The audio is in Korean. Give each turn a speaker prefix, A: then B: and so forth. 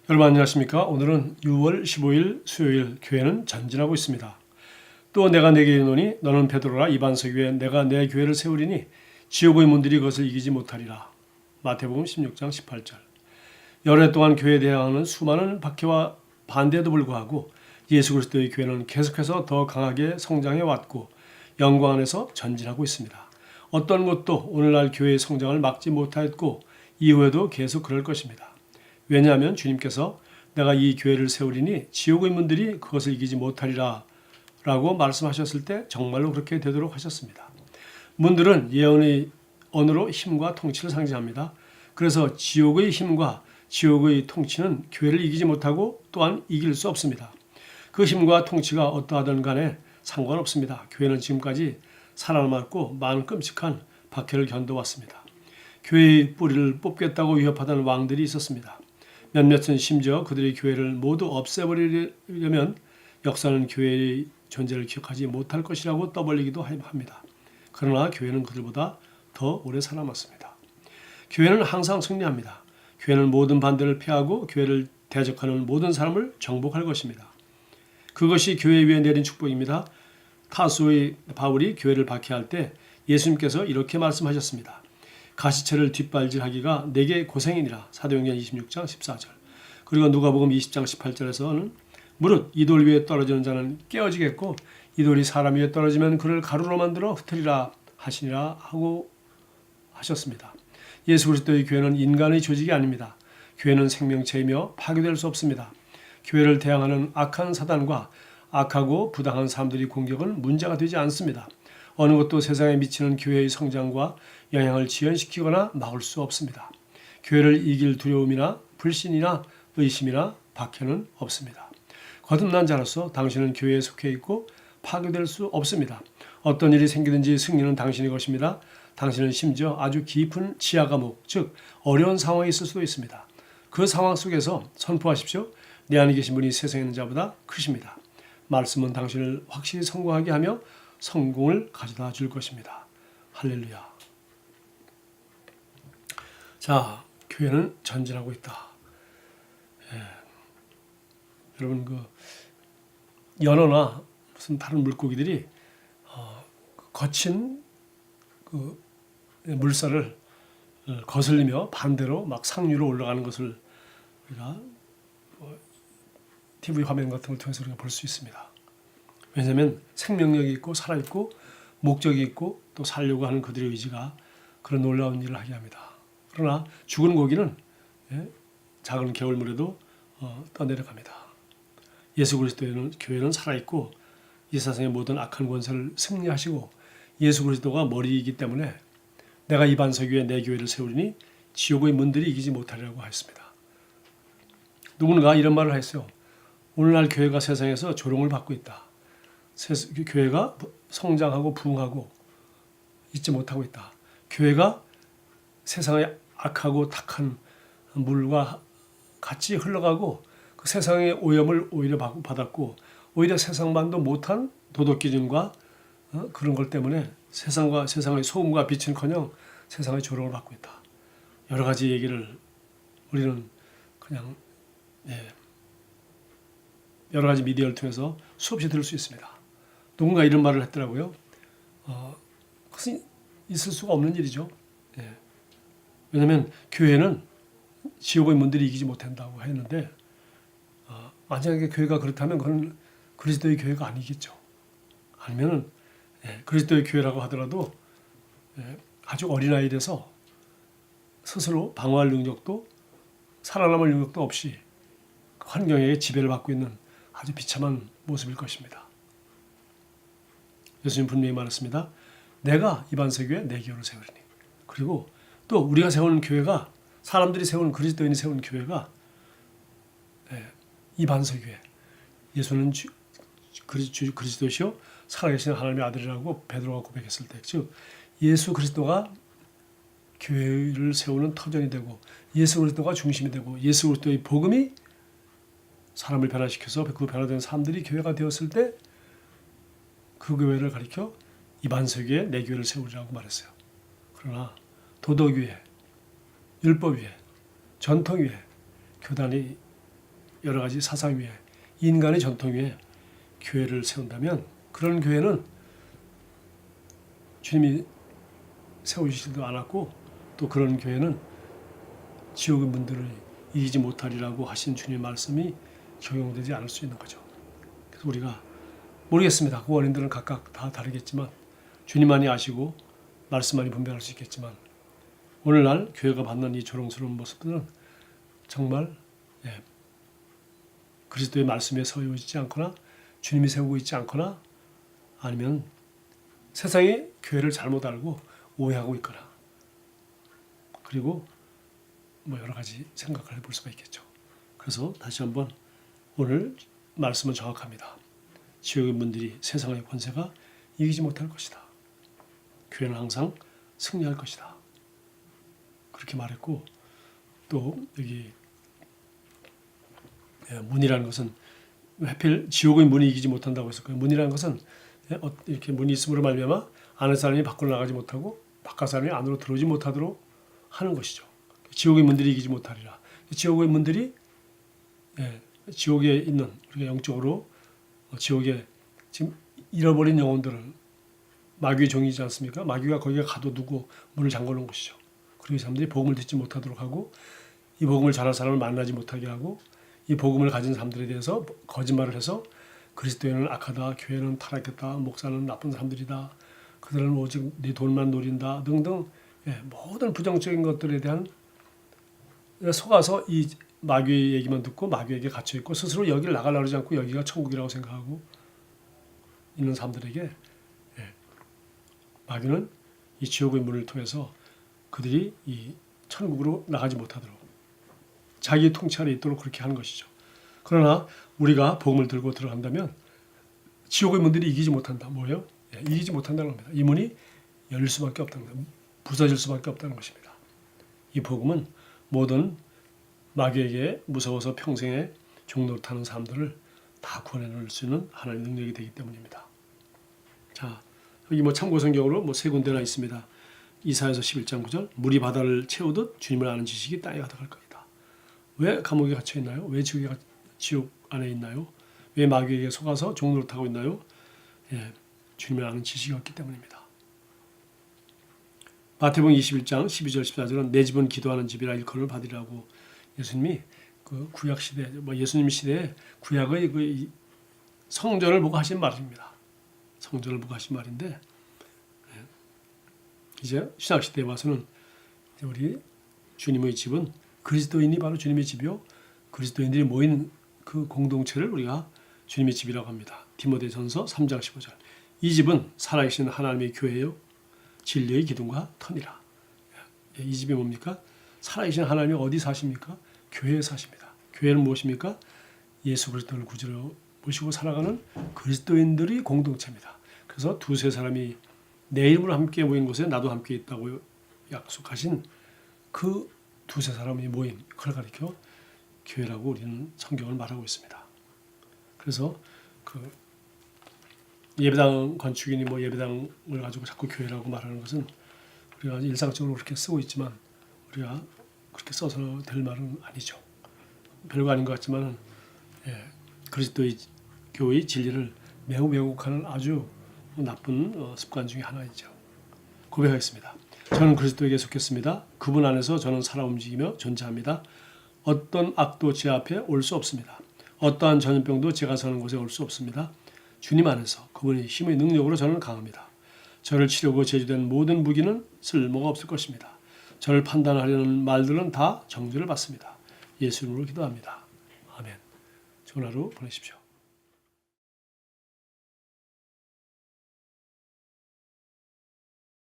A: 여러분 안녕하십니까? 오늘은 6월 15일 수요일. 교회는 전진하고 있습니다. 또 내가 내게 이르노니 너는 베드로라. 이 반석 위에 내가 내 교회를 세우리니 지옥의 문들이 그것을 이기지 못하리라. 마태복음 16장 18절. 여러 해 동안 교회에 대항하는 수많은 박해와 반대에도 불구하고 예수 그리스도의 교회는 계속해서 더 강하게 성장해 왔고 영광 안에서 전진하고 있습니다. 어떤 것도 오늘날 교회의 성장을 막지 못하였고 이후에도 계속 그럴 것입니다. 왜냐하면 주님께서 내가 이 교회를 세우리니 지옥의 문들이 그것을 이기지 못하리라 라고 말씀하셨을 때 정말로 그렇게 되도록 하셨습니다. 문들은 예언의 언어로 힘과 통치를 상징합니다. 그래서 지옥의 힘과 지옥의 통치는 교회를 이기지 못하고 또한 이길 수 없습니다. 그 힘과 통치가 어떠하든 간에 상관없습니다. 교회는 지금까지 살아남았고 많은 끔찍한 박해를 견뎌왔습니다. 교회의 뿌리를 뽑겠다고 위협하던 왕들이 있었습니다. 몇몇은 심지어 그들의 교회를 모두 없애버리려면 역사는 교회의 존재를 기억하지 못할 것이라고 떠벌리기도 합니다. 그러나 교회는 그들보다 더 오래 살아남았습니다. 교회는 항상 승리합니다. 교회는 모든 반대를 피하고 교회를 대적하는 모든 사람을 정복할 것입니다. 그것이 교회 위에 내린 축복입니다. 타수의 바울이 교회를 박해할 때 예수님께서 이렇게 말씀하셨습니다. 가시체를 뒷발질하기가 내게 고생이니라. 사도행전 26장 14절. 그리고 누가복음 20장 18절에서는 무릇 이 돌 위에 떨어지는 자는 깨어지겠고 이 돌이 사람 위에 떨어지면 그를 가루로 만들어 흩으리라 하시니라 하고 하셨습니다. 예수 그리스도의 교회는 인간의 조직이 아닙니다. 교회는 생명체이며 파괴될 수 없습니다. 교회를 대항하는 악한 사단과 악하고 부당한 사람들의 공격은 문제가 되지 않습니다. 어느 것도 세상에 미치는 교회의 성장과 영향을 지연시키거나 막을 수 없습니다. 교회를 이길 두려움이나 불신이나 의심이나 박해는 없습니다. 거듭난 자로서 당신은 교회에 속해 있고 파괴될 수 없습니다. 어떤 일이 생기든지 승리는 당신의 것입니다. 당신은 심지어 아주 깊은 지하 감옥, 즉 어려운 상황에 있을 수도 있습니다. 그 상황 속에서 선포하십시오. 내 안에 계신 분이 세상에 있는 자보다 크십니다. 말씀은 당신을 확실히 성공하게 하며 성공을 가져다 줄 것입니다. 할렐루야. 자, 교회는 전진하고 있다. 여러분 그 연어나 무슨 다른 물고기들이 거친 그 물살을 거슬리며 반대로 막 상류로 올라가는 것을 우리가 TV 화면 같은 걸 통해서 우리가 볼 수 있습니다. 왜냐하면 생명력이 있고 살아있고 목적이 있고 또 살려고 하는 그들의 의지가 그런 놀라운 일을 하게 합니다. 그러나 죽은 고기는 작은 개울물에도 떠내려갑니다. 예수 그리스도의 교회는 살아있고 이 세상의 모든 악한 권세를 승리하시고 예수 그리스도가 머리이기 때문에 내가 이 반석 위에 내 교회를 세우리니 지옥의 문들이 이기지 못하리라고 하였습니다. 누군가 이런 말을 했어요. 오늘날 교회가 세상에서 조롱을 받고 있다. 교회가 성장하고 부흥하고 있지 못하고 있다. 교회가 세상의 악하고 탁한 물과 같이 흘러가고 그 세상의 오염을 오히려 받았고 오히려 세상만도 못한 도덕 기준과 그런 것 때문에 세상의 소음과 빛은커녕 세상의 조롱을 받고 있다. 여러 가지 얘기를 우리는 그냥 여러 가지 미디어를 통해서 수없이 들을 수 있습니다. 누군가 이런 말을 했더라고요. 그것은 있을 수가 없는 일이죠. 왜냐하면 교회는 지옥의 문들이 이기지 못한다고 했는데 만약에 교회가 그렇다면 그건 그리스도의 교회가 아니겠죠. 아니면은 그리스도의 교회라고 하더라도 아주 어린아이 돼서 스스로 방어할 능력도 살아남을 능력도 없이 환경에 지배를 받고 있는 아주 비참한 모습일 것입니다. 예수님 분명히 말했습니다. 내가 이 반석 위에 내 교회를 세우리니. 그리고 또 우리가 세우는 교회가 사람들이 세우는 그리스도인이 세우는 교회가 이 반석 위에 예수는 그리스도시요 살아계신 하나님의 아들이라고 베드로가 고백했을 때, 즉 예수 그리스도가 교회를 세우는 터전이 되고 예수 그리스도가 중심이 되고 예수 그리스도의 복음이 사람을 변화시켜서 그 변화된 사람들이 교회가 되었을 때 그 교회를 가리켜 이 반석 위에 내 교회를 세우리라고 말했어요. 그러나 도덕 위에, 율법 위에, 전통 위에 교단이 여러 가지 사상 위에 인간의 전통 위에 교회를 세운다면 그런 교회는 주님이 세우시지도 않았고 또 그런 교회는 지옥의 문들을 이기지 못하리라고 하신 주님의 말씀이 적용되지 않을 수 있는 거죠. 그래서 우리가 모르겠습니다. 그 원인들은 각각 다 다르겠지만 주님만이 아시고 말씀만이 분별할 수 있겠지만 오늘날 교회가 받는 이 조롱스러운 모습들은 정말 그리스도의 말씀에 서여 있지 않거나 주님이 세우고 있지 않거나 아니면 세상이 교회를 잘못 알고 오해하고 있거나 그리고 뭐 여러 가지 생각을 해볼 수가 있겠죠. 그래서 다시 한번 오늘 말씀은 정확합니다. 지옥의 문들이 세상의 권세가 이기지 못할 것이다. 교회는 항상 승리할 것이다. 그렇게 말했고 또 여기 문이라는 것은 하필 지옥의 문이 이기지 못한다고 했었고요. 문이라는 것은 이렇게 문이 있음으로 말미암아 안에 사람이 밖으로 나가지 못하고 바깥 사람이 안으로 들어오지 못하도록 하는 것이죠. 지옥의 문들이 이기지 못하리라. 지옥의 문들이 지옥에 있는 우리가 영적으로 지옥에 지금 잃어버린 영혼들을 마귀의 종이지 않습니까? 마귀가 거기에 가둬두고 문을 잠궈놓은 것이죠. 그리고 이 사람들이 복음을 듣지 못하도록 하고 이 복음을 전할 사람을 만나지 못하게 하고 이 복음을 가진 사람들에 대해서 거짓말을 해서 그리스도인은 악하다, 교회는 타락했다, 목사는 나쁜 사람들이다, 그들은 오직 네 돈만 노린다 등등 모든 부정적인 것들에 대한 속아서 이 마귀의 얘기만 듣고 마귀에게 갇혀있고 스스로 여기를 나가려고 하지 않고 여기가 천국이라고 생각하고 있는 사람들에게 마귀는 이 지옥의 문을 통해서 그들이 이 천국으로 나가지 못하도록 자기의 통치 아래 있도록 그렇게 하는 것이죠. 그러나 우리가 복음을 들고 들어간다면 지옥의 문들이 이기지 못한다. 뭐예요? 이기지 못한다는 겁니다. 이 문이 열릴 수밖에 없다는 겁니다. 부서질 수밖에 없다는 것입니다. 이 복음은 모든 마귀에게 무서워서 평생에 종노릇하는 사람들을 다 구원해낼 수 있는 하나님의 능력이 되기 때문입니다. 자, 여기 참고 성경으로 세 군데나 있습니다. 이사야서 11장 9절 물이 바다를 채우듯 주님을 아는 지식이 땅에 가득할 것이다. 왜 감옥에 갇혀 있나요? 왜 지옥 안에 있나요? 왜 마귀에게 속아서 종노릇하고 있나요? 주님을 아는 지식이 없기 때문입니다. 마태복음 21장 12절 14절은 내 집은 기도하는 집이라 일컬음을 받으리라고 예수님이 그 구약 시대, 예수님 시대에 구약의 그 성전을 보고 하신 말입니다. 성전을 보고 하신 말인데 이제 신약 시대에 와서는 우리 주님의 집은 그리스도인이 바로 주님의 집이요 그리스도인들이 모인 그 공동체를 우리가 주님의 집이라고 합니다. 디모데전서 3장 15절 이 집은 살아계신 하나님의 교회요 진리의 기둥과 터니라. 이 집이 뭡니까? 살아계신 하나님이 어디 사십니까? 교회에 사십니다. 교회는 무엇입니까? 예수 그리스도를 구주로 모시고 살아가는 그리스도인들이 공동체입니다. 그래서 두세 사람이 내 이름으로 함께 모인 곳에 나도 함께 있다고 약속하신 그 두세 사람이 모임, 그걸 가리켜 교회라고 우리는 성경을 말하고 있습니다. 그래서 그 예배당 건축인이 예배당을 가지고 자꾸 교회라고 말하는 것은 우리가 일상적으로 그렇게 쓰고 있지만 우리가 그렇게 써서 될 말은 아니죠. 별거 아닌 것 같지만 그리스도의 교회의 진리를 매우 왜곡하는 아주 나쁜 습관 중에 하나이죠. 고백하겠습니다. 저는 그리스도에게 속했습니다. 그분 안에서 저는 살아 움직이며 존재합니다. 어떤 악도 제 앞에 올 수 없습니다. 어떠한 전염병도 제가 사는 곳에 올 수 없습니다. 주님 안에서 그분의 힘의 능력으로 저는 강합니다. 저를 치려고 제주된 모든 무기는 쓸모가 없을 것입니다. 저를 판단하려는 말들은 다 정죄를 받습니다. 예수 이름으로 기도합니다. 아멘. 좋은 하루 보내십시오.